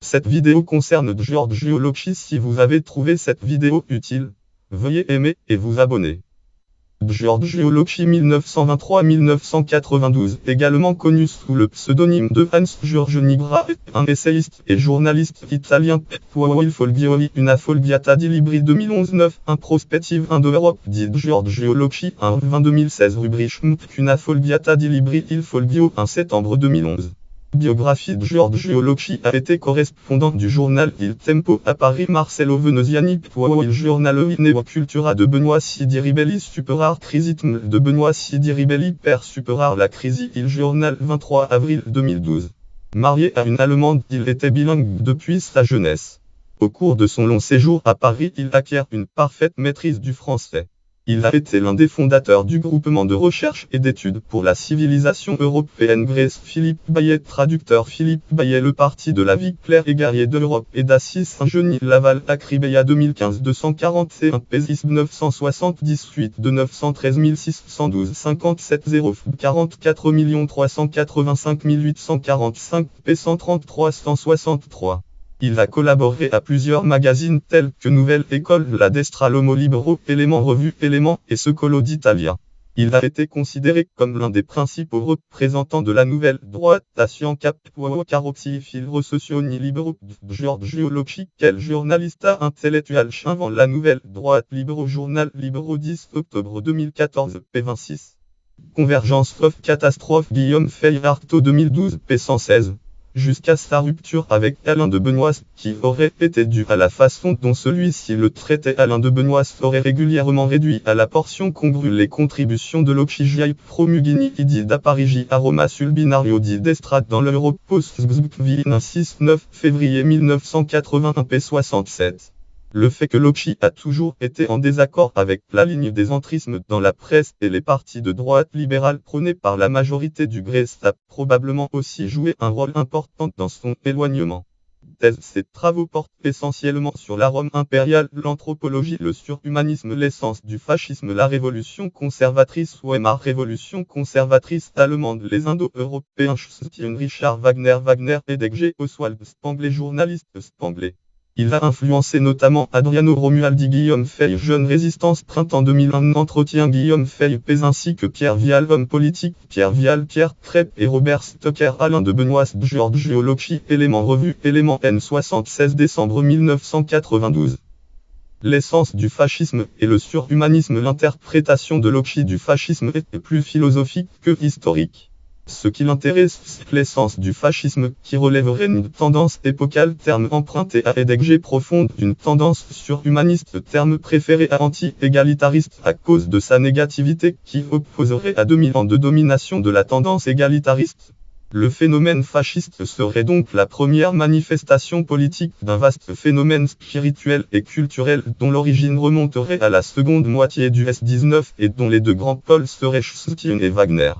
Cette vidéo concerne Giorgio Locchi. Si vous avez trouvé cette vidéo utile, veuillez aimer et vous abonner. Giorgio Locchi 1923-1992, également connu sous le pseudonyme de Hans Giorgio Nigra, est un essayiste et journaliste italien. Il Folgioli, una folgiata di libri 2011-9, un prospettive 1 de Europe, dit Giorgio Locchi, un 20 2016 rubrique una folgiata di libri Il Folgio, 1 septembre 2011. Biographie de Giorgio Locchi a été correspondant du journal Il Tempo à Paris. Marcello Veneziani. Il giornale Neo Cultura de Benoît Sidi Ribelli. Superar Crisitme de Benoît Sidi Ribelli. Père Superar la Crisi. Il journal 23 avril 2012. Marié à une Allemande, il était bilingue depuis sa jeunesse. Au cours de son long séjour à Paris, il acquiert une parfaite maîtrise du français. Il a été l'un des fondateurs du groupement de recherche et d'études pour la civilisation européenne Grèce. Philippe Bayet, traducteur Philippe Bayet, le parti de la vie claire et guerrier de l'Europe et d'Assis Saint-Genis Laval Acribeia 2015 241 Pésis 978 de 913 612 57 0 44 385 845 P 133 163. Il a collaboré à plusieurs magazines tels que Nouvelle École, La Destra, l'Homo Libero, Éléments Revue, Éléments et Secolo d'Italia. Il a été considéré comme l'un des principaux représentants de la nouvelle droite, Tassian Cap, Caroxi, Filro Socioni Libero, Giorgio Locchi, quel journalista intellectuel avant la nouvelle droite, Libero Journal, Libero 10 octobre 2014, P26. Convergence of Catastrophe, Guillaume Fay Artaud 2012, P116. Jusqu'à sa rupture avec Alain de Benoist, qui aurait été due à la façon dont celui-ci le traitait. Alain de Benoist aurait régulièrement réduit à la portion congrue les contributions de Locchi Giai Promugini Idi da Parigi a Roma sul binario di destra dans l'Europost 6-9 février 1981 p. 67. Le fait que Locchi a toujours été en désaccord avec la ligne des entrismes dans la presse et les partis de droite libérale prônés par la majorité du Grèce a probablement aussi joué un rôle important dans son éloignement. Ses travaux portent essentiellement sur la Rome impériale, l'anthropologie, le surhumanisme, l'essence du fascisme, la révolution conservatrice Weimar, révolution conservatrice allemande, les Indo-Européens, Richard Wagner, Edegge, Oswald Spengler, journaliste Spengler. Il a influencé notamment Adriano Romualdi, Guillaume Fay, Jeune Résistance, Printemps 2001, Entretien, Guillaume Fay Pez, ainsi que Pierre Vial, Homme politique, Pierre Vial, Pierre Crêpe et Robert Stocker. Alain de Benoist, Giorgio Locchi, Éléments Revue, Éléments N 76 décembre 1992. L'essence du fascisme et le surhumanisme. L'interprétation de Locchi du fascisme est plus philosophique que historique. Ce qui l'intéresse, c'est l'essence du fascisme, qui relèverait une tendance épocale, terme emprunté à Edegge, profonde, une tendance surhumaniste, terme préféré à anti-égalitariste à cause de sa négativité, qui opposerait à 2000 ans de domination de la tendance égalitariste. Le phénomène fasciste serait donc la première manifestation politique d'un vaste phénomène spirituel et culturel dont l'origine remonterait à la seconde moitié du S19 et dont les deux grands pôles seraient Stalin et Wagner.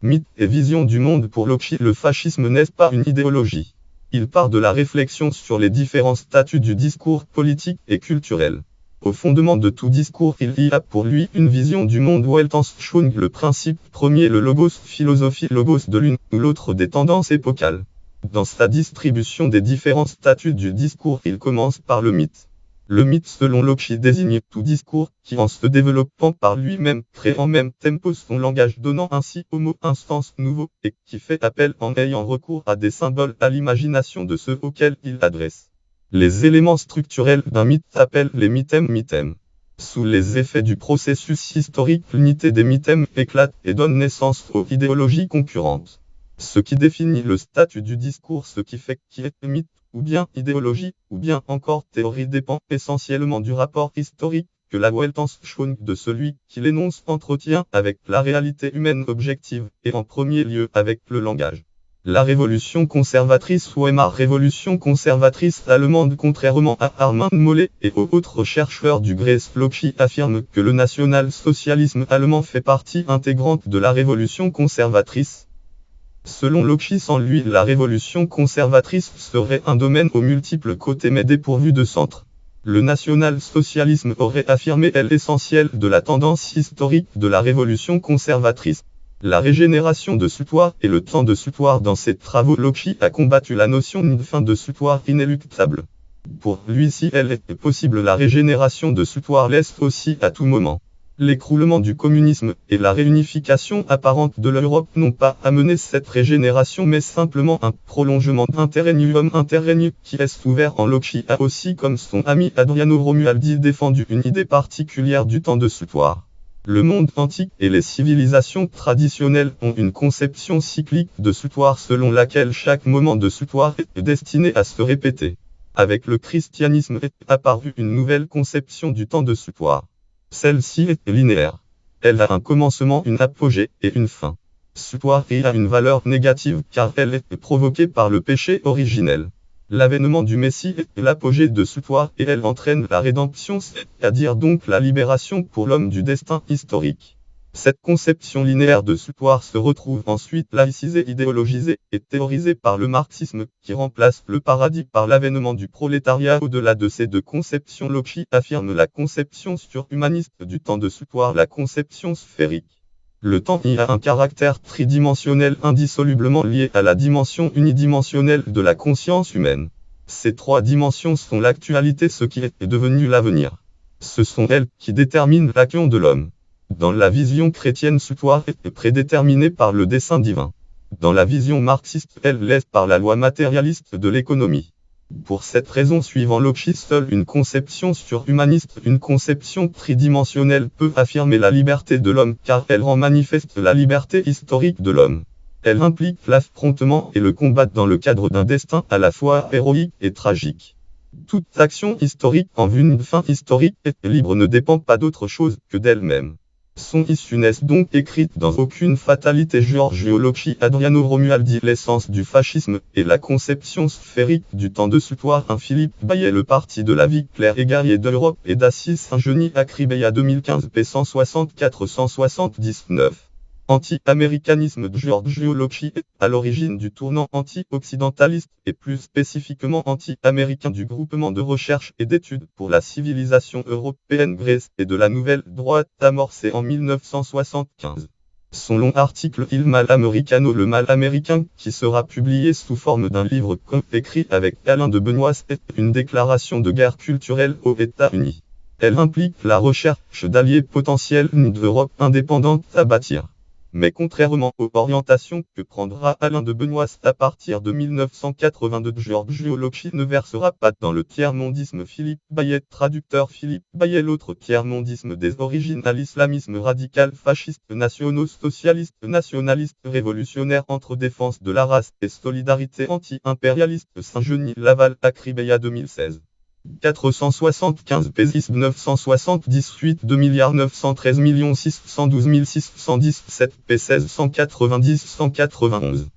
Mythe et vision du monde. Pour Locchi, le fascisme n'est pas une idéologie. Il part de la réflexion sur les différents statuts du discours politique et culturel. Au fondement de tout discours, il y a pour lui une vision du monde. Weltanschauung, le principe premier, le logos, philosophie, logos de l'une ou l'autre des tendances épocales. Dans sa distribution des différents statuts du discours, il commence par le mythe. Le mythe, selon Locchi, désigne tout discours qui, en se développant par lui-même, crée en même tempo son langage, donnant ainsi au mot un sens nouveau, et qui fait appel en ayant recours à des symboles à l'imagination de ceux auxquels il adresse. Les éléments structurels d'un mythe s'appellent les mythèmes. Sous les effets du processus historique, l'unité des mythèmes éclate et donne naissance aux idéologies concurrentes. Ce qui définit le statut du discours, ce qui fait qui est mythe, ou bien idéologie, ou bien encore théorie, dépend essentiellement du rapport historique que la Weltanschauung de celui qui l'énonce entretient avec la réalité humaine objective, et en premier lieu avec le langage. La révolution conservatrice Weimar, révolution conservatrice allemande, contrairement à Armand Mollet et aux autres chercheurs du Grèce, Locchi affirme que le national-socialisme allemand fait partie intégrante de la révolution conservatrice. Selon Locchi, sans lui, la révolution conservatrice serait un domaine aux multiples côtés mais dépourvu de centre. Le national-socialisme aurait affirmé l'essentiel de la tendance historique de la révolution conservatrice. La régénération de suppoir et le temps de suppoir. Dans ses travaux, Loki a combattu la notion d'une fin de suppoir inéluctable. Pour lui, si elle est possible, la régénération de suppoir l'est aussi à tout moment. L'écroulement du communisme et la réunification apparente de l'Europe n'ont pas amené cette régénération, mais simplement un prolongement d'interregnum qui est ouvert en Loki a aussi, comme son ami Adriano Romualdi, défendu une idée particulière du temps de suppoir. Le monde antique et les civilisations traditionnelles ont une conception cyclique de suppoir selon laquelle chaque moment de suppoir est destiné à se répéter. Avec le christianisme est apparue une nouvelle conception du temps de suppoir. Celle-ci est linéaire. Elle a un commencement, une apogée et une fin. Suppoir a une valeur négative car elle est provoquée par le péché originel. L'avènement du Messie est l'apogée de suppoir et elle entraîne la rédemption, c'est-à-dire donc la libération pour l'homme du destin historique. Cette conception linéaire de suppoir se retrouve ensuite laïcisée, idéologisée et théorisée par le marxisme, qui remplace le paradis par l'avènement du prolétariat. Au-delà de ces deux conceptions, Loki affirme la conception surhumaniste du temps de suppoir, la conception sphérique. Le temps y a un caractère tridimensionnel indissolublement lié à la dimension unidimensionnelle de la conscience humaine. Ces trois dimensions sont l'actualité, ce qui est devenu l'avenir. Ce sont elles qui déterminent l'action de l'homme. Dans la vision chrétienne, suppoir est prédéterminé par le dessein divin. Dans la vision marxiste, elle l'est par la loi matérialiste de l'économie. Pour cette raison, suivant Loki, seule une conception surhumaniste, une conception tridimensionnelle peut affirmer la liberté de l'homme, car elle rend manifeste la liberté historique de l'homme. Elle implique l'affrontement et le combat dans le cadre d'un destin à la fois héroïque et tragique. Toute action historique en vue d'une fin historique est libre, ne dépend pas d'autre chose que d'elle-même. Son issue n'est donc écrite dans aucune fatalité. Giorgio Loki, Adriano Romualdi. L'essence du fascisme et la conception sphérique du temps de suppoir. Philippe Bayet. Le parti de la vie claire et guerrier de l'Europe et d'Assis Saint-Genis. Acribeia 2015 p. 164-179. Anti-américanisme. Giorgio Loki est à l'origine du tournant anti-occidentaliste et plus spécifiquement anti-américain du groupement de recherche et d'études pour la civilisation européenne GRECE et de la nouvelle droite amorcée en 1975. Son long article Il mal americano, le mal américain, qui sera publié sous forme d'un livre écrit avec Alain de Benoist, est une déclaration de guerre culturelle aux États-Unis. Elle implique la recherche d'alliés potentiels d'Europe indépendante à bâtir. Mais contrairement aux orientations que prendra Alain de Benoist à partir de 1982, Giorgio Loki ne versera pas dans le tiers-mondisme. Philippe Bayet. Traducteur Philippe Bayet. L'autre tiers-mondisme des origines à l'islamisme radical, fasciste, nationaux-socialiste, nationaliste, révolutionnaire entre défense de la race et solidarité anti-impérialiste. Saint-Genis, Laval, Acribeia 2016. 475 Pésis 978 2 913 612 617 P 16 190 191.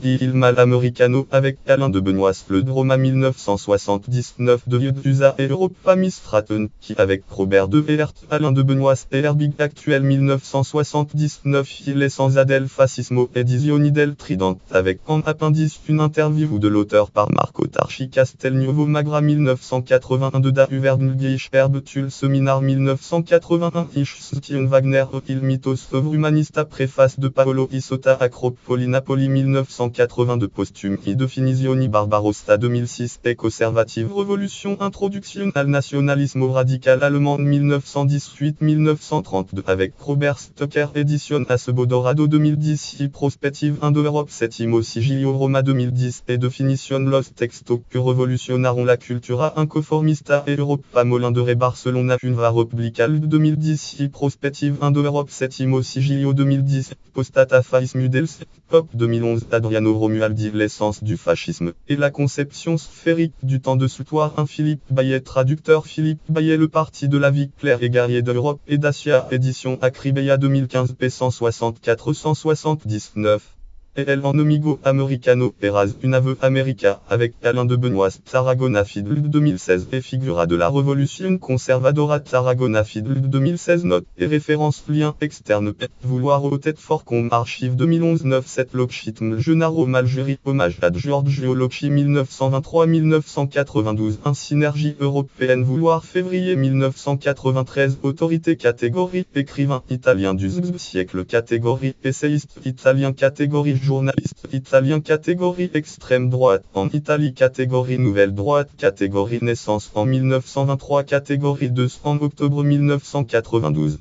Il mal americano avec Alain de Benoist. Le Droma 1979 de Lieudusa et Europa Mistraten, qui avec Robert de Weert, Alain de Benoist et Herbig actuel 1979. Il est sans Adel Fascismo Edizioni del Trident, avec en appendice une interview de l'auteur par Marco Tarchi. Castelnuovo Magra 1981 de Da Uvernulgeich Herbetul Seminar 1981 Tion Wagner Il Mythos Humanista. Préface de Paolo Isota. Acropoli Napoli 1982 posthume I Definitioni Barbarossa 2006 et Conservative Revolution Introduction al Nationalismo Radical Allemand 1918-1932 avec Robert Stocker Edition Acebodorado 2010 I Prospective 1 de Europe 7 Sigilio Roma 2010 et Definition Los Textos que revolutionnaron la cultura inconformista et Europa Molin de Ré Barcelona Unva Republical 2010 I Prospective 1 de Europe 7 Sigilio 2010 Postata Fais Mudels Pop 2011 Adriano Romualdi. L'essence du fascisme et la conception sphérique du temps de suppoir. Philippe Bayet. Traducteur Philippe Bayet. Le parti de la vie claire et guerrier de l'Europe et d'Asia. Édition Acribeia 2015 p. 164-179. et elle en amigo americano eras une ave America avec Alain de Benoît Tarragona Fidel 2016 et figura de la Révolution conservadora Tarragona Fidel 2016 note et référence lien externe vouloir au tête fort com archive 2011 97 Lockshitm Genaro Maljury hommage à Giorgio Locchi 1923-1992 1 synergie européenne vouloir février 1993 autorité catégorie écrivain italien du siècle catégorie essayiste italien catégorie journaliste italien catégorie extrême droite en Italie catégorie nouvelle droite catégorie naissance en 1923 catégorie 2 en octobre 1992